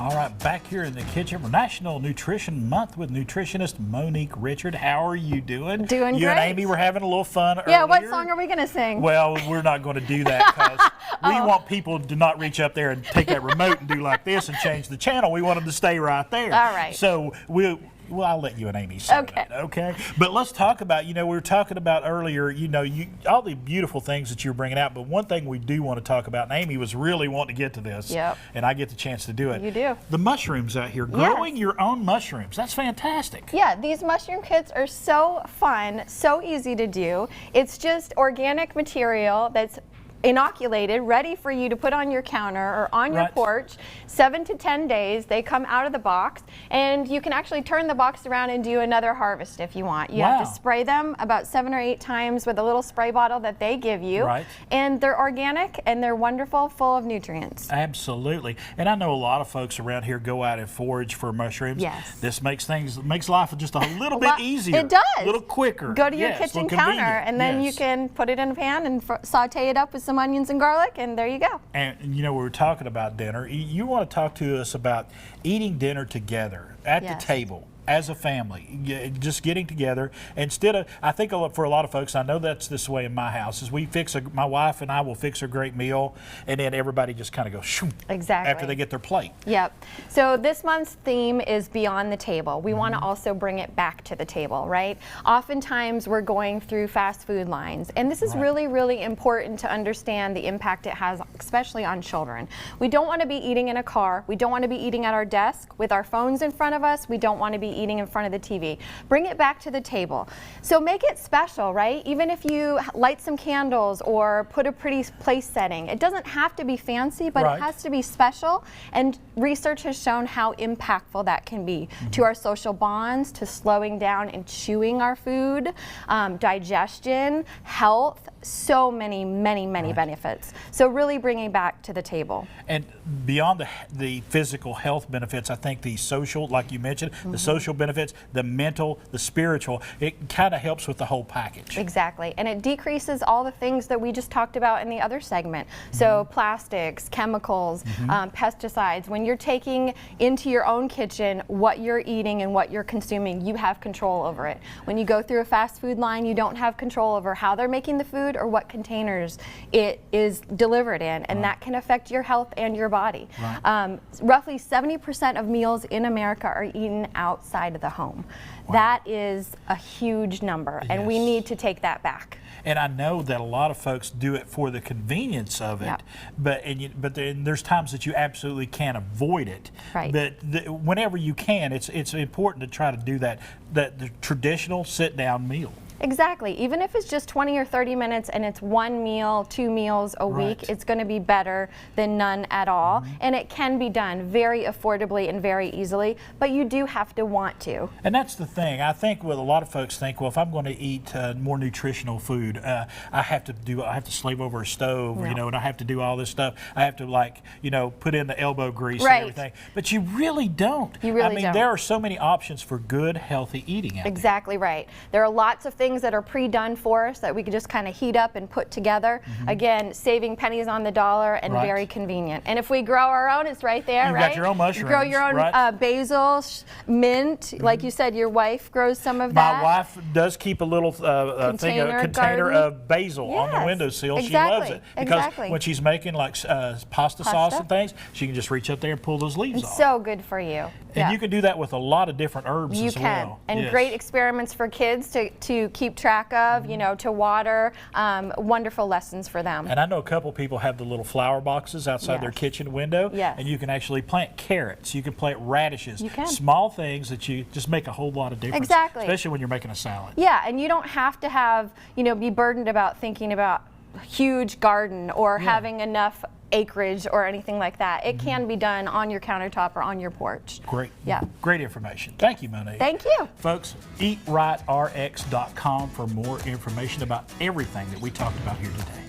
All right, back here in the kitchen for National Nutrition Month with Nutritionist Monique Richard. How are you doing? Doing You great. and Amy were having a little fun earlier. Yeah, what song are we going to sing? Well, we're not going to do that because we want people to not reach up there and take that remote and do like this and change the channel. We want them to stay right there. All right. So well, I'll let you and Amy say that, okay? But let's talk about, we were talking about earlier, all the beautiful things that you're bringing out, but one thing we do want to talk about, and Amy was really wanting to get to this, and I get the chance to do it. You do. The mushrooms out here, growing your own mushrooms. That's fantastic. Yeah, these mushroom kits are so fun, so easy to do. It's just organic material that's inoculated, ready for you to put on your counter or on your porch. 7 to 10 days, they come out of the box, and you can actually turn the box around and do another harvest if you want. You have to spray them about 7 or 8 times with a little spray bottle that they give you. And they're organic and they're wonderful, full of nutrients. Absolutely. And I know a lot of folks around here go out and forage for mushrooms. Yes. This makes life just a little bit easier. It does. A little quicker. Go to your kitchen counter, and then you can put it in a pan and saute it up with some onions and garlic, and there you go. And we were talking about dinner. You want to talk to us about eating dinner together at the table as a family, just getting together instead of, I think for a lot of folks, I know that's this way in my house, is my wife and I will fix a great meal, and then everybody just kind of goes shoo after they get their plate. Yep. So this month's theme is beyond the table. We want to also bring it back to the table, right? Oftentimes we're going through fast food lines, and this is really, really important to understand the impact it has, especially on children. We don't want to be eating in a car. We don't want to be eating at our desk with our phones in front of us. We don't want to be eating in front of the TV. Bring it back to the table. So make it special, right? Even if you light some candles or put a pretty place setting, it doesn't have to be fancy, but it has to be special. And research has shown how impactful that can be to our social bonds, to slowing down and chewing our food, digestion, health, so many benefits. So really bringing back to the table. And beyond the physical health benefits, I think the social, like you mentioned, the social benefits, the mental, the spiritual, it kind of helps with the whole package. Exactly. And it decreases all the things that we just talked about in the other segment. So plastics, chemicals, pesticides. When you're taking into your own kitchen what you're eating and what you're consuming, you have control over it. When you go through a fast food line, you don't have control over how they're making the food or what containers it is delivered in, and that can affect your health and your body. Roughly 70% of meals in America are eaten outside of the home. That is a huge number, and we need to take that back. And I know that a lot of folks do it for the convenience of it, but then there's times that you absolutely can't avoid it. But whenever you can, it's important to try to do the traditional sit-down meal. Exactly. Even if it's just 20 or 30 minutes and it's 1 meal, 2 meals a week, it's going to be better than none at all. And it can be done very affordably and very easily, but you do have to want to. And that's the thing. I think what a lot of folks think, well, if I'm going to eat more nutritional food, I have to slave over a stove, and I have to do all this stuff. I have to put in the elbow grease and everything. But you really don't. You really don't. There are so many options for good, healthy eating out there. Exactly right. There are lots of things that are pre-done for us that we can just kind of heat up and put together. Again, saving pennies on the dollar and very convenient. And if we grow our own, it's right there, You've got your own mushrooms. Grow your own basil, mint. Like you said, your wife grows some of that. My wife does keep a little container of basil on the windowsill. She loves it because when she's making pasta sauce and things, she can just reach up there and pull those leaves off. So good for you. And you can do that with a lot of different herbs as well. You can. And great experiments for kids to keep track of, to water. Wonderful lessons for them. And I know a couple people have the little flower boxes outside their kitchen window. And you can actually plant carrots. You can plant radishes. You can. Small things that you just make a whole lot of difference. Exactly. Especially when you're making a salad. Yeah, and you don't have to have, be burdened about thinking about a huge garden or having enough acreage or anything like that. It can be done on your countertop or on your porch. Great. Yeah. Great information. Thank you, Monique. Thank you. Folks, eatrightrx.com for more information about everything that we talked about here today.